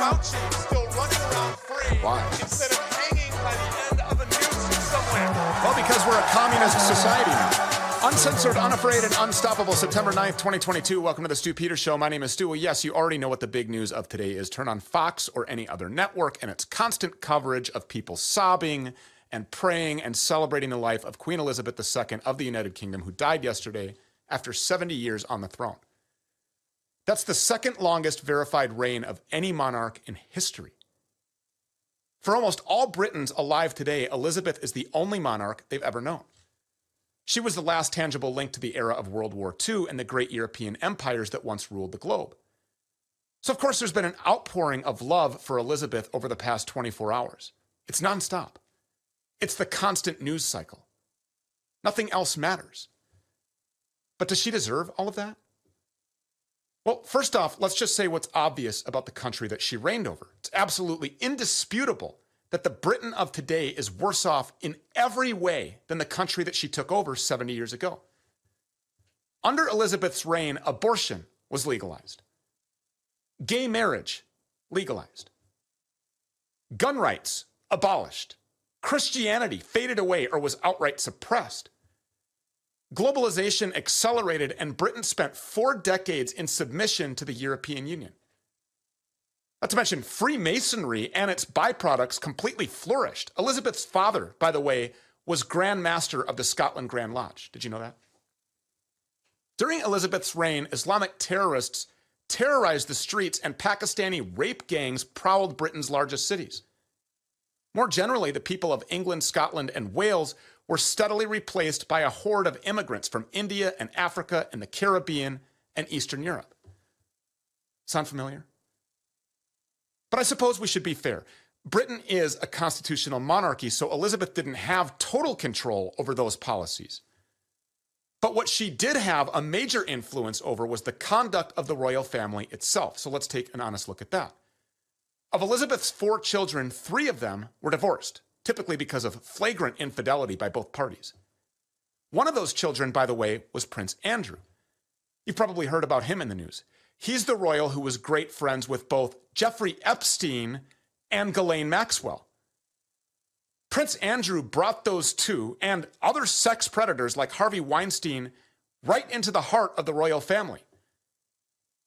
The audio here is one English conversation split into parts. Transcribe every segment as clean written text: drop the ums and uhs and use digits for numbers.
slouching, still running around free. Why? Instead of hanging by the end of a noose somewhere. Well, because we're a communist society now. Uncensored, unafraid, and unstoppable. September 9th, 2022. Welcome to the Stu Peters Show. My name is Stu. Well, yes, you already know what the big news of today is. Turn on Fox or any other network, and it's constant coverage of people sobbing and praying and celebrating the life of Queen Elizabeth II of the United Kingdom, who died yesterday after 70 years on the throne. That's the second longest verified reign of any monarch in history. For almost all Britons alive today, Elizabeth is the only monarch they've ever known. She was the last tangible link to the era of World War II and the great European empires that once ruled the globe. So, of course, there's been an outpouring of love for Elizabeth over the past 24 hours. It's nonstop. It's the constant news cycle. Nothing else matters. But does she deserve all of that? Well, first off, let's just say what's obvious about the country that she reigned over. It's absolutely indisputable that the Britain of today is worse off in every way than the country that she took over 70 years ago. Under Elizabeth's reign, abortion was legalized. Gay marriage, legalized. Gun rights, abolished. Christianity faded away or was outright suppressed. Globalization accelerated, and Britain spent 4 decades in submission to the European Union. Not to mention, Freemasonry and its byproducts completely flourished. Elizabeth's father, by the way, was Grand Master of the Scotland Grand Lodge. Did you know that? During Elizabeth's reign, Islamic terrorists terrorized the streets, and Pakistani rape gangs prowled Britain's largest cities. More generally, the people of England, Scotland, and Wales were steadily replaced by a horde of immigrants from India and Africa and the Caribbean and Eastern Europe. Sound familiar? But I suppose we should be fair. Britain is a constitutional monarchy, so Elizabeth didn't have total control over those policies. But what she did have a major influence over was the conduct of the royal family itself. So let's take an honest look at that. Of Elizabeth's 4 children, 3 of them were divorced, typically because of flagrant infidelity by both parties. One of those children, by the way, was Prince Andrew. You've probably heard about him in the news. He's the royal who was great friends with both Jeffrey Epstein and Ghislaine Maxwell. Prince Andrew brought those two and other sex predators like Harvey Weinstein right into the heart of the royal family.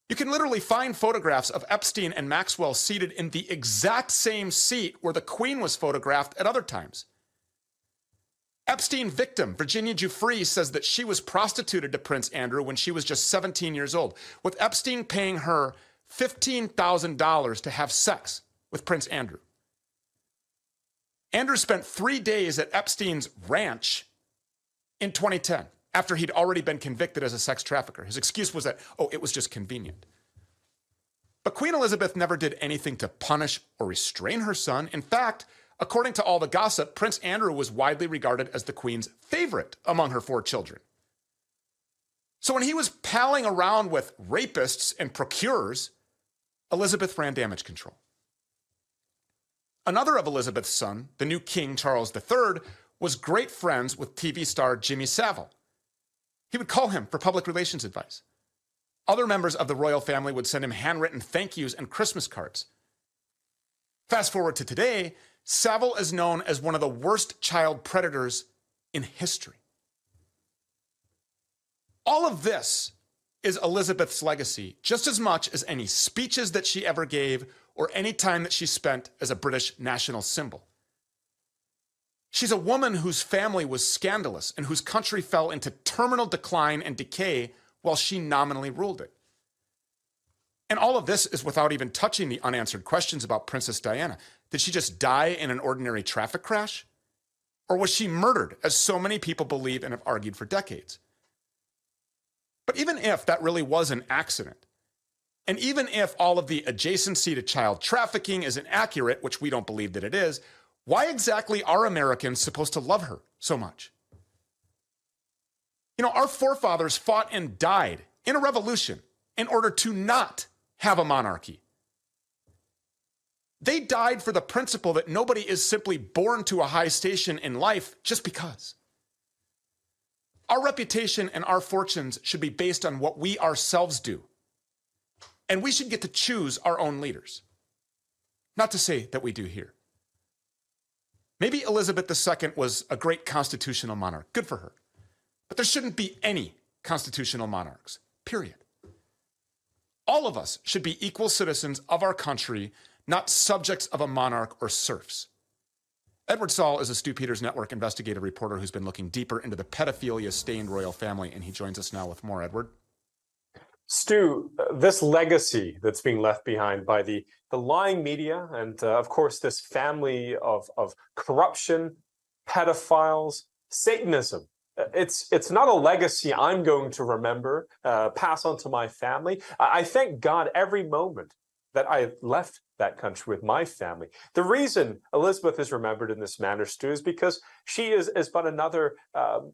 You can literally find photographs of Epstein and Maxwell seated in the exact same seat where the Queen was photographed at other times. Epstein victim Virginia Giuffre says that she was prostituted to Prince Andrew when she was just 17 years old, with Epstein paying her $15,000 to have sex with Prince Andrew. Andrew spent 3 days at Epstein's ranch in 2010 after he'd already been convicted as a sex trafficker. His excuse was that, it was just convenient. But Queen Elizabeth never did anything to punish or restrain her son. In fact, according to all the gossip, Prince Andrew was widely regarded as the Queen's favorite among her 4 children. So when he was palling around with rapists and procurers, Elizabeth ran damage control. Another of Elizabeth's son, the new King Charles III, was great friends with TV star Jimmy Savile. He would call him for public relations advice. Other members of the royal family would send him handwritten thank yous and Christmas cards. Fast forward to today, Savile is known as one of the worst child predators in history. All of this is Elizabeth's legacy, just as much as any speeches that she ever gave or any time that she spent as a British national symbol. She's a woman whose family was scandalous and whose country fell into terminal decline and decay while she nominally ruled it. And all of this is without even touching the unanswered questions about Princess Diana. Did she just die in an ordinary traffic crash? Or was she murdered, as so many people believe and have argued for decades? But even if that really was an accident, and even if all of the adjacency to child trafficking is inaccurate, which we don't believe that it is, why exactly are Americans supposed to love her so much? You know, our forefathers fought and died in a revolution in order to not have a monarchy. They died for the principle that nobody is simply born to a high station in life just because. Our reputation and our fortunes should be based on what we ourselves do. And we should get to choose our own leaders. Not to say that we do here. Maybe Elizabeth II was a great constitutional monarch. Good for her. But there shouldn't be any constitutional monarchs, period. All of us should be equal citizens of our country, not subjects of a monarch or serfs. Edward Saul is a Stu Peters Network investigative reporter who's been looking deeper into the pedophilia-stained royal family, and he joins us now with more. Edward? Stu, this legacy that's being left behind by the lying media and, of course, this family of corruption, pedophiles, Satanism, it's not a legacy I'm going to remember, pass on to my family. I thank God every moment that I left that country with my family. The reason Elizabeth is remembered in this manner, Stu, is because she is but another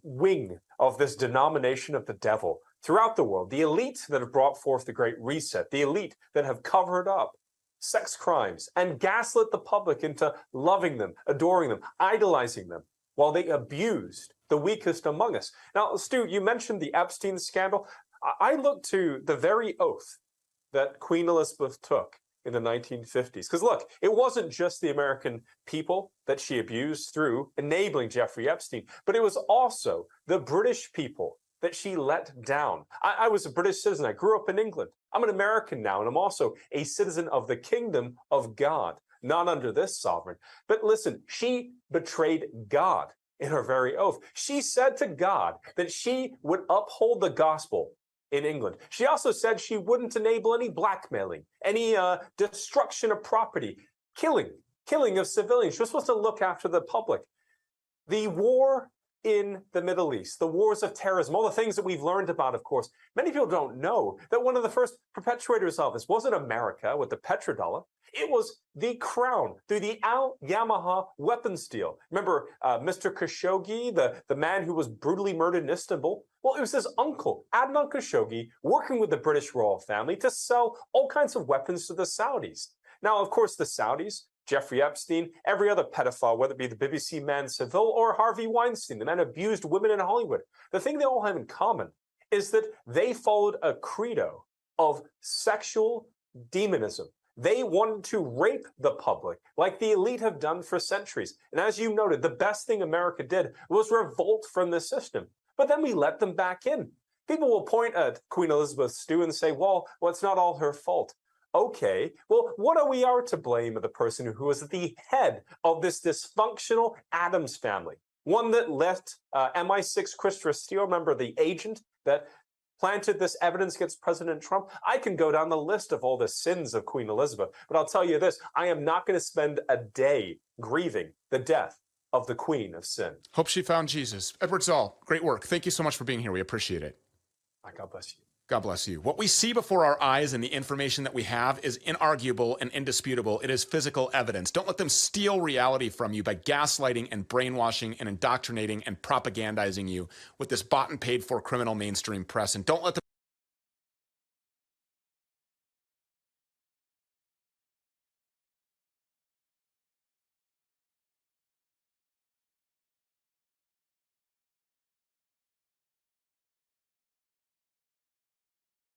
wing of this denomination of the devil throughout the world. The elite that have brought forth the Great Reset, the elite that have covered up sex crimes and gaslit the public into loving them, adoring them, idolizing them, while they abused the weakest among us. Now, Stu, you mentioned the Epstein scandal. I look to the very oath that Queen Elizabeth took in the 1950s. Because look, it wasn't just the American people that she abused through enabling Jeffrey Epstein, but it was also the British people that she let down. I was a British citizen. I grew up in England. I'm an American now, and I'm also a citizen of the kingdom of God, not under this sovereign. But listen, she betrayed God in her very oath. She said to God that she would uphold the gospel in England. She also said she wouldn't enable any blackmailing, any destruction of property, killing of civilians. She was supposed to look after the public. The war in the Middle East, the wars of terrorism, all the things that we've learned about, of course. Many people don't know that one of the first perpetuators of this wasn't America with the petrodollar. It was the crown through the Al-Yamaha weapons deal. Remember Mr. Khashoggi, the man who was brutally murdered in Istanbul? Well, it was his uncle, Adnan Khashoggi, working with the British royal family to sell all kinds of weapons to the Saudis. Now, of course, the Saudis, Jeffrey Epstein, every other pedophile, whether it be the BBC man Seville or Harvey Weinstein, the man who abused women in Hollywood, the thing they all have in common is that they followed a credo of sexual demonism. They wanted to rape the public like the elite have done for centuries. And as you noted, the best thing America did was revolt from the system. But then we let them back in. People will point at Queen Elizabeth, Stu, and say, well, it's not all her fault. Okay, well, what are we to blame of the person who was at the head of this dysfunctional Adams family? One that left MI6 Christopher Steele, remember the agent that planted this evidence against President Trump? I can go down the list of all the sins of Queen Elizabeth, but I'll tell you this, I am not going to spend a day grieving the death of the Queen of Sin. Hope she found Jesus. Edward Saul, great work. Thank you so much for being here. We appreciate it. God bless you. God bless you. What we see before our eyes and the information that we have is inarguable and indisputable. It is physical evidence. Don't let them steal reality from you by gaslighting and brainwashing and indoctrinating and propagandizing you with this bought and paid for criminal mainstream press. And don't let them